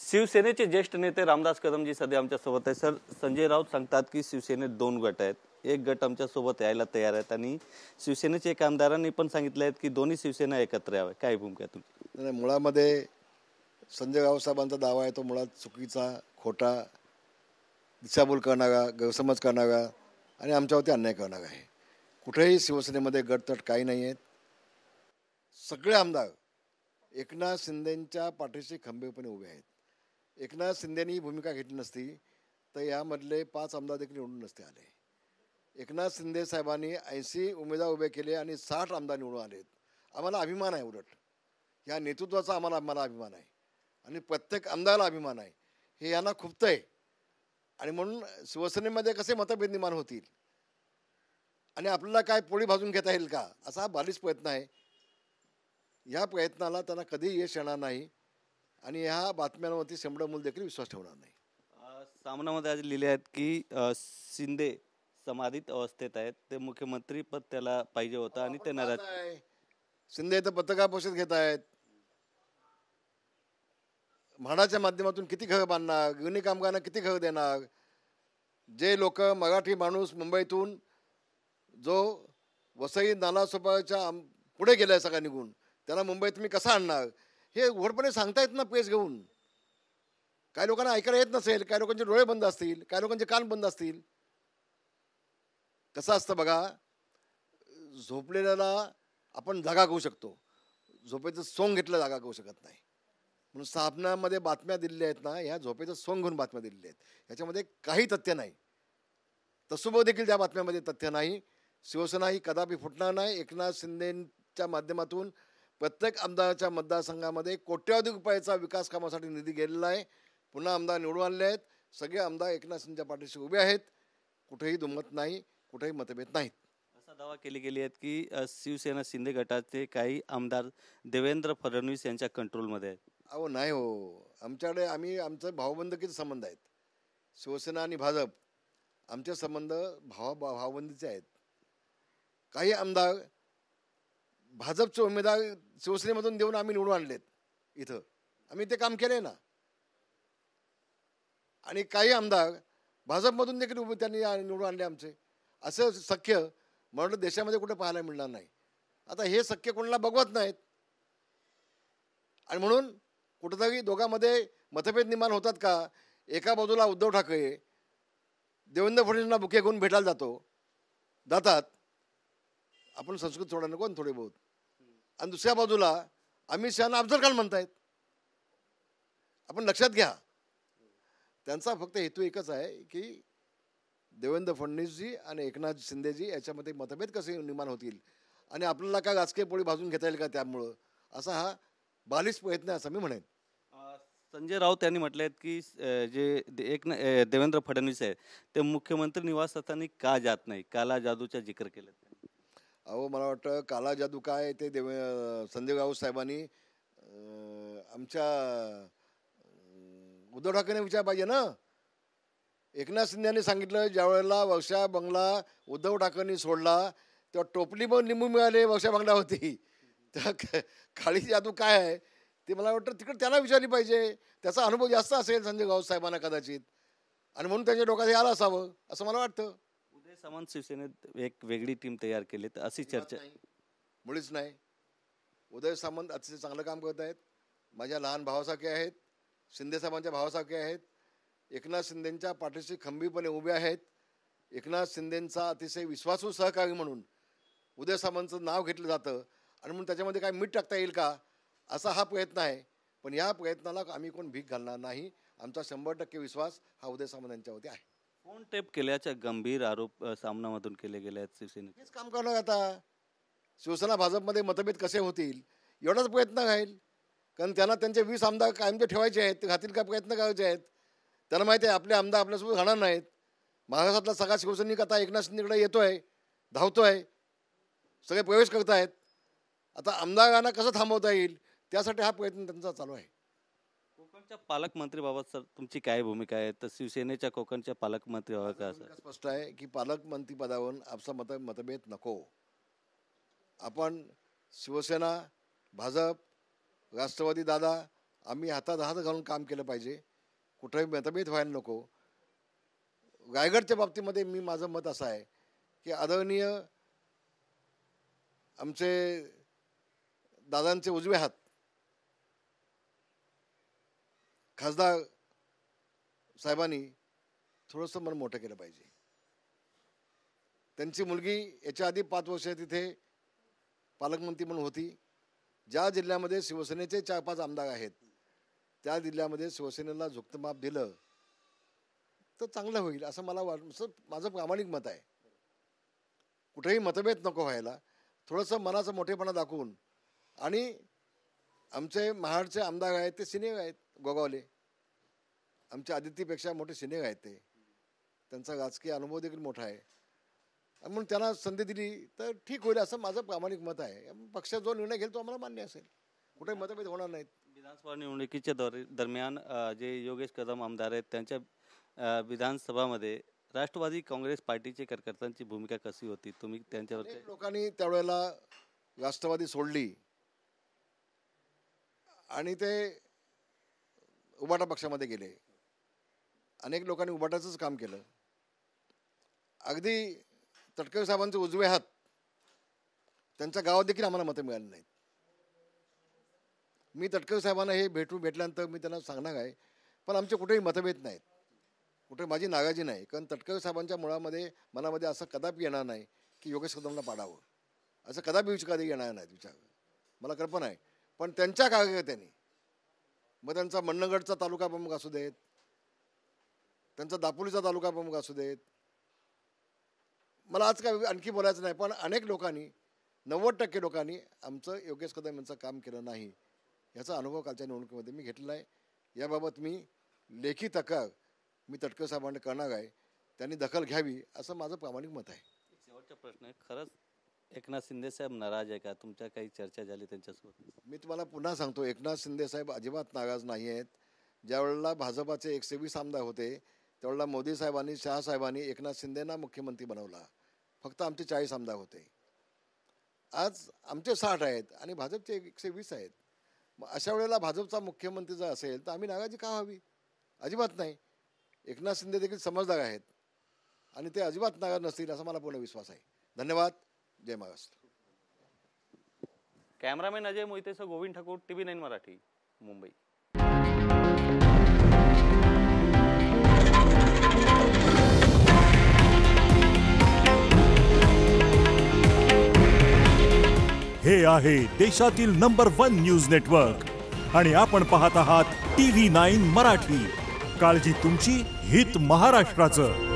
शिवसेनेचे ज्येष्ठ नेते रामदास कदमजी सध्या आमच्या सोबत आहे. सर, संजय राऊत सांगतात की शिवसेनेत दोन गट आहेत. एक गट आमच्या सोबत यायला तयार आहेत आणि शिवसेनेचे एका आमदारांनी पण सांगितले आहेत की दोन्ही शिवसेना एकत्र यावे. काय भूमिका आहे तुमची? नाही, मुळामध्ये संजय राऊत साहेबांचा दावा आहे तो मुळात चुकीचा, खोटा, दिशाभूल करणारा, गैरसमज करणारा आणि आमच्यावरती अन्याय करणारा आहे. कुठेही शिवसेनेमध्ये गटतट काही नाही आहेत. सगळे आमदार एकनाथ शिंदेंच्या पाठीशी खंबीरपणे उभे आहेत. एकनाथ शिंदेनी ही भूमिका घेतली नसती तर यामधले 5 आमदार देखील निवडून नसते आले. एकनाथ शिंदे साहेबांनी 80 उमेदवार उभे केले आणि 60 आमदार निवडून आलेत. आम्हाला अभिमान आहे. उलट या नेतृत्वाचा आम्हाला अभिमान आहे आणि प्रत्येक आमदाराला अभिमान आहे. हे यांना खुपतंय आणि म्हणून शिवसेनेमध्ये कसे मतभेद निर्माण होतील आणि आपल्याला काय पोळी भाजून घेता येईल का, असा हा बालिश प्रयत्न आहे. या प्रयत्नाला त्यांना कधी यश येणार नाही आणि ह्या बातम्यांवरती 100 मूल देखील विश्वास ठेवणार नाही. सामनामध्ये आज लिहिले आहेत की शिंदे समाधीत अवस्थेत आहेत. ते मुख्यमंत्री पद त्याला पाहिजे होतं आणि ते नाराज आहे. शिंदे तर पत्रकार परिषद घेत आहेत. म्हाडाच्या माध्यमातून किती घरं बांधणार, गृहिणी कामगारांना किती घरं देणार. जे लोक मराठी माणूस मुंबईतून जो वसई नालासोपाच्या पुढे गेलाय सगळा निघून, त्याला मुंबईत तुम्ही कसा आणणार हे उघडपणे सांगता येत ना प्रेस घेऊन. काही लोकांना ऐकायला येत नसेल, काही लोकांचे डोळे बंद असतील, काही लोकांचे कान बंद असतील. कसं असतं बघा, झोपलेल्याला आपण जागा करू शकतो, झोपेचं सोंग घेतलं जागा करू शकत नाही. म्हणून साबणामध्ये बातम्या दिलेल्या आहेत ना, ह्या झोपेचं सोंग घेऊन बातम्या दिलेल्या आहेत. ह्याच्यामध्ये काही तथ्य नाही. तसोबत देखील त्या बातम्यामध्ये तथ्य नाही. शिवसेना ही कदापि फुटणार नाही. एकनाथ शिंदेच्या माध्यमातून प्रत्येक आमदाराच्या मतदारसंघामध्ये कोट्यवधी रुपयाचा विकास कामासाठी निधी गेलेला आहे. पुन्हा आमदार निवडून आणले आहेत. सगळे आमदार एकनाथ शिंदेच्या पाठीशी उभे आहेत. कुठेही दुमत नाही, कुठेही मतभेद नाहीत. असा दावा केली गेली आहेत की शिवसेना शिंदे गटाचे काही आमदार देवेंद्र फडणवीस यांच्या कंट्रोलमध्ये आहेत. अहो नाही हो, आमच्याकडे आमचं भावबंदकीचे संबंध आहेत. शिवसेना आणि भाजप आमचे संबंध भावबंदीचे आहेत. काही आमदार भाजपचे उमेदवार शिवसेनेमधून देऊन आम्ही निवडून आणलेत. इथं आम्ही ते काम केले ना. आणि काही आमदार भाजपमधून देखील त्यांनी निवडून आणले आमचे. असं सख्य म्हणून देशामध्ये कुठे पाहायला मिळणार नाही. आता हे सख्य कोणाला बघवत नाहीत आणि म्हणून कुठंतरी दोघांमध्ये मतभेद निर्माण होतात का. एका बाजूला उद्धव ठाकरे देवेंद्र फडणवीसांना बुके घेऊन भेटायला जातात. आपण संस्कृत सोडा नको थोडे बहुत. आणि दुसऱ्या बाजूला अमित शहाना अफजल खान म्हणतायत. आपण लक्षात घ्या, त्यांचा फक्त हेतू एकच आहे की देवेंद्र फडणवीसजी आणि एकनाथ शिंदेजी याच्यामध्ये मतभेद कसे निर्माण होतील आणि आपल्याला काय राजकीय पोळी भाजून घेता येईल का त्यामुळं, असा हा बालिश प्रयत्न आहे असं मी म्हणेन. संजय राऊत यांनी म्हटले आहेत की जे देवेंद्र फडणवीस आहे ते मुख्यमंत्री निवासस्थानी का जात नाही, काला जादूचा जिकर केला. अहो मला वाटतं काला जादू काय ते संजय राऊत साहेबांनी आमच्या उद्धव ठाकरेंना विचार पाहिजे ना. एकनाथ शिंदे यांनी सांगितलं ज्यावेळेला वर्षा बंगला उद्धव ठाकरेंनी सोडला तेव्हा टोपली पण लिंबू मिळाले वर्षा बंगल्यावरती. त्या काळी जादू काय आहे ते मला वाटतं तिकडे त्यांना विचारली पाहिजे. त्याचा अनुभव जास्त असेल संजय राऊत साहेबांना कदाचित, आणि म्हणून त्यांच्या डोक्यात हे आलं असावं असं मला वाटतं. उदय सामंत शिवसेनेत एक वेगळी टीम तयार केली तर अशी चर्चा मुळीच नाही. उदय सामंत अतिशय चांगलं काम करत आहेत. माझ्या लहान भावासारखे आहेत, शिंदे साहेबांच्या भावासारखे आहेत. एकनाथ शिंदेंच्या पाठीशी खंबीरपणे उभे आहेत. एकनाथ शिंदेंचा अतिशय विश्वासू सहकारी म्हणून उदय सामंतचं नाव घेतलं जातं आणि म्हणून त्याच्यामध्ये काय मीठ टाकता येईल का असा हा प्रयत्न आहे. पण या प्रयत्नाला आम्ही कोण भीक घालणार नाही. आमचा 100% विश्वास हा उदय सामंत यांच्यावरती आहे. फोन टेप केल्याचे गंभीर आरोप सामनामधून केले गेले आहेत शिवसेनेत. हेच काम करणार आता. शिवसेना भाजपमध्ये मतभेद कसे होतील एवढाच प्रयत्न राहील. कारण त्यांना त्यांचे 20 आमदार कायमचे ठेवायचे आहेत, ते घातील का प्रयत्न करायचे आहेत. त्यांना माहिती आहे आपले आमदार आपल्यासोबत राहणार नाहीत. महाराष्ट्रातला सगळा शिवसैनिक आता एकनाथ शिंदेकडे येतोय, धावतोय, सगळे प्रवेश करतायत. आता आमदारांना कसं थांबवता येईल त्यासाठी हा प्रयत्न त्यांचा चालू आहे. कोकणच्या पालकमंत्रीबाबत सर तुमची काय भूमिका आहे. तर शिवसेनेच्या कोकणच्या पालकमंत्रीबाबत काय असं स्पष्ट आहे की पालकमंत्री पदावर आपसा मतभेद नको. आपण शिवसेना, भाजप, राष्ट्रवादी दादा आम्ही हातात हात घालून काम केलं पाहिजे, कुठेही मतभेद व्हायला नको. रायगडच्या बाबतीमध्ये माझं मत असं आहे की आदरणीय आमचे दादांचे उजवे हात खासदार साहेबांनी थोडंसं मन मोठं केलं पाहिजे. त्यांची मुलगी याच्या आधी 5 वर्ष तिथे पालकमंत्री म्हणून होती. ज्या जिल्ह्यामध्ये शिवसेनेचे 4-5 आमदार आहेत त्या जिल्ह्यामध्ये शिवसेनेला झुकतं माप दिलं तर चांगलं होईल असं माझं प्रामाणिक मत आहे. कुठेही मतभेद नको व्हायला, थोडंसं मनाचा मोठेपणा दाखवून. आणि आमचे महाडचे आमदार आहेत ते सिनियर आहेत, गोगावले आमच्या आदित्यपेक्षा मोठे सिनियर आहेत, त्यांचा राजकीय अनुभव देखील मोठा आहे. म्हणून त्यांना संधी दिली तर ठीक होईल असं माझं प्रामाणिक मत आहे. पक्ष जो निर्णय घेईल तो आम्हाला मान्य असेल, कुठे मतभेद होणार नाहीत. विधानसभा निवडणुकीच्या दरम्यान जे योगेश कदम आमदार आहेत त्यांच्या विधानसभामध्ये राष्ट्रवादी काँग्रेस पार्टीचे कार्यकर्त्यांची भूमिका कशी होती? तुम्ही त्यांच्यावर लोकांनी त्यावेळेला राष्ट्रवादी सोडली आणि ते उबाटा पक्षामध्ये गेले. अनेक लोकांनी उबाटाचंच काम केलं. अगदी तटकरे साहेबांचे उजवे हात त्यांच्या गावात देखील आम्हाला मतं मिळाली नाहीत. मी तटकरे साहेबांना हे भेटल्यानंतर मी त्यांना सांगणार आहे, पण आमचे कुठेही मतभेद नाहीत, कुठे माझी नाराजी नाही. कारण तटकरे साहेबांच्या मनामध्ये असं कदापि येणार नाही की योगेश कदमला पाडावं, असं कदापि विचार येणार नाहीत. विचार मला कल्पना आहे. पण त्यांच्या कार्यकर्त्यांनी मग त्यांचा मन्नगडचा तालुका प्रमुख असू देत, त्यांचा दापोलीचा तालुका प्रमुख असू देत, मला आज काय आणखी बोलायचं नाही, पण अनेक लोकांनी 90% लोकांनी आमचं योगेश कदम यांचं काम केलं नाही याचा अनुभव कालच्या निवडणुकीमध्ये मी घेतलेला आहे. याबाबत मी लेखी तक्रार मी तटकरे साहेबांना करणार आहे, त्यांनी दखल घ्यावी असं माझं प्रामाणिक मत आहे. शेवटचा प्रश्न आहे, खरंच एकनाथ शिंदे साहेब नाराज आहे का? तुमच्या काही चर्चा झाली त्यांच्यासोबत? मी तुम्हाला पुन्हा सांगतो, एकनाथ शिंदे साहेब अजिबात नाराज नाही आहेत. ज्यावेळेला भाजपाचे 120 आमदार होते त्यावेळेला मोदी साहेबांनी, शहा साहेबांनी एकनाथ शिंदेंना मुख्यमंत्री बनवला. फक्त आमचे 40 आमदार होते. आज आमचे 60 आहेत आणि भाजपचे 120 आहेत. मग अशा वेळेला भाजपचा मुख्यमंत्री जर असेल तर आम्ही नाराजी का व्हावी? अजिबात नाही. एकनाथ शिंदे देखील समजदार आहेत आणि ते अजिबात नाराज नसतील असा मला पूर्ण विश्वास आहे. धन्यवाद. जय महाराष्ट्र. कॅमेरामॅन अजय मोहितेसह गोविंद ठाकूर, TV9 मराठी, मुंबई. हे आहे देशातील नंबर 1 न्यूज नेटवर्क आणि आपण पाहत आहात TV9 मराठी. काळजी तुमची, हित महाराष्ट्राचं.